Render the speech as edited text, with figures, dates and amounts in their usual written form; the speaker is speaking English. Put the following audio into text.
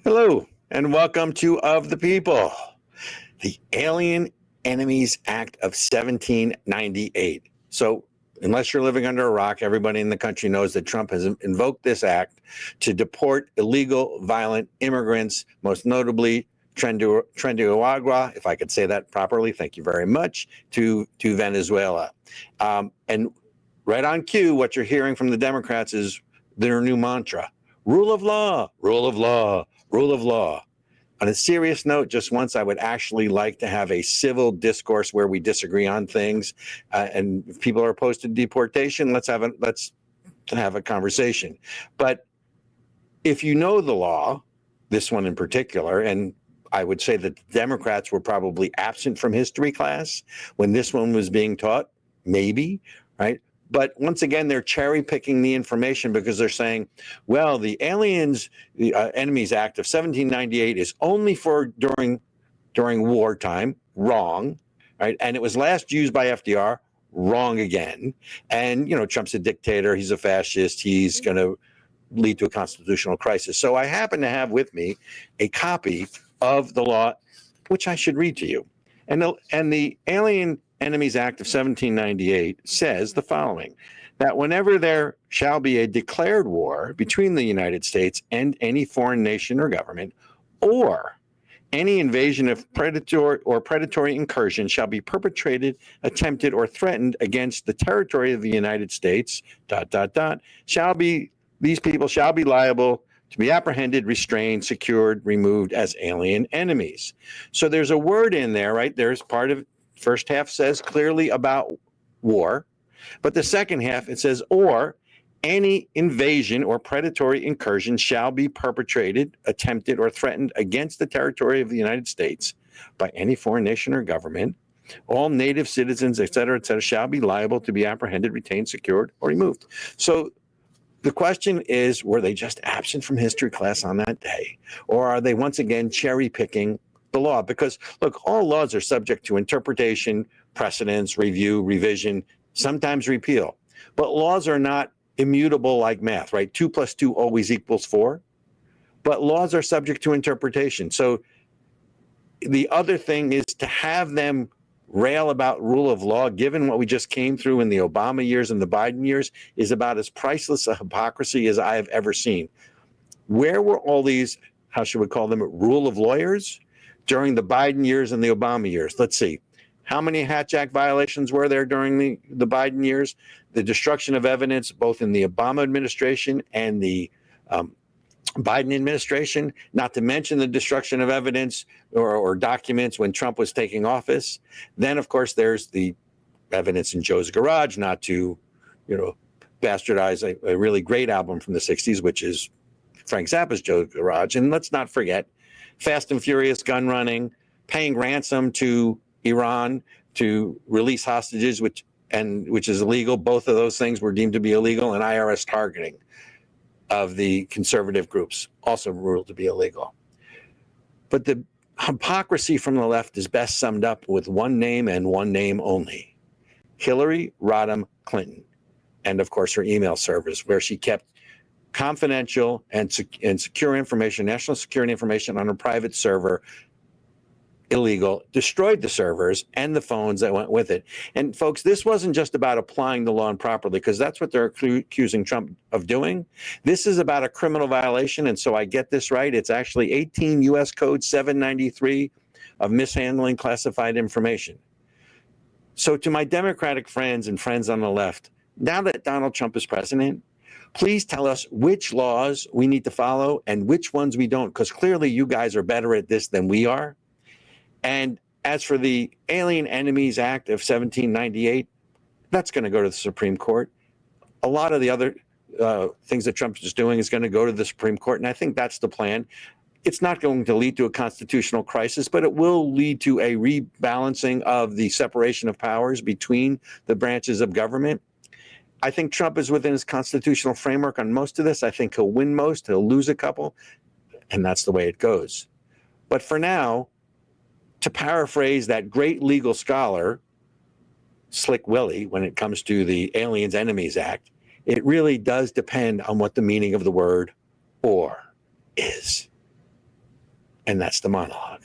Hello, and welcome to Of the People, the Alien Enemies Act of 1798. So, unless you're living under a rock, everybody in the country knows that Trump has invoked this act to deport illegal, violent immigrants, most notably Trenduagua, if I could say that properly, thank you very much, to Venezuela. And right on cue, what you're hearing from the Democrats is their new mantra: rule of law, rule of law, rule of law. On a serious note, just once, I would actually like to have a civil discourse where we disagree on things. And if people are opposed to deportation, let's have a conversation. But if you know the law, this one in particular, and I would say that the Democrats were probably absent from history class when this one was being taught, maybe, right? But once again, they're cherry picking the information because they're saying, well, the Enemies Act of 1798 is only for during wartime. Wrong, right? And it was last used by FDR. Wrong again. And, Trump's a dictator. He's a fascist. He's going to lead to a constitutional crisis. So I happen to have with me a copy of the law, which I should read to you. And the Alien Enemies Act of 1798 says the following: that whenever there shall be a declared war between the United States and any foreign nation or government, or any invasion of predatory incursion shall be perpetrated, attempted, or threatened against the territory of the United States, ... these people shall be liable to be apprehended, restrained, secured, removed as alien enemies. So there's a word in there, right? There's part of first half says clearly about war, but the second half it says, or any invasion or predatory incursion shall be perpetrated, attempted, or threatened against the territory of the United States by any foreign nation or government. All native citizens, et cetera, shall be liable to be apprehended, retained, secured, or removed. So the question is, were they just absent from history class on that day? Or are they once again cherry picking the law? Because, look, all laws are subject to interpretation, precedence, review, revision, sometimes repeal. But laws are not immutable like math, right? 2 + 2 always equals 4. But laws are subject to interpretation. So the other thing is to have them rail about rule of law, given what we just came through in the Obama years and the Biden years, is about as priceless a hypocrisy as I have ever seen. Where were all these, how should we call them, rule of lawyers during the Biden years and the Obama years? Let's see. How many Hatch Act violations were there during the Biden years? The destruction of evidence, both in the Obama administration and the Biden administration, not to mention the destruction of evidence or documents when Trump was taking office. Then, of course, there's the evidence in Joe's Garage, not to, bastardize a really great album from the 60s, which is Frank Zappa's Joe's Garage. And let's not forget Fast and Furious gun running, paying ransom to Iran to release hostages, which is illegal. Both of those things were deemed to be illegal, and IRS targeting of the conservative groups also ruled to be illegal. But the hypocrisy from the left is best summed up with one name and one name only: Hillary Rodham Clinton. And of course her email servers, where she kept confidential and secure information, national security information, on a private server, illegal, destroyed the servers and the phones that went with it. And folks, this wasn't just about applying the law improperly, because that's what they're accusing Trump of doing. This is about a criminal violation. And so I get this right. It's actually 18 U.S. Code 793 of mishandling classified information. So to my Democratic friends and friends on the left, now that Donald Trump is president, please tell us which laws we need to follow and which ones we don't, because clearly you guys are better at this than we are. And as for the Alien Enemies Act of 1798, that's going to go to the Supreme Court. A lot of the other things that Trump is doing is going to go to the Supreme Court, and I think that's the plan. It's not going to lead to a constitutional crisis, but it will lead to a rebalancing of the separation of powers between the branches of government. I think Trump is within his constitutional framework on most of this. I think he'll win most, he'll lose a couple, and that's the way it goes. But for now, to paraphrase that great legal scholar, Slick Willie, when it comes to the Aliens Enemies Act, it really does depend on what the meaning of the word "or" is. And that's the monologue.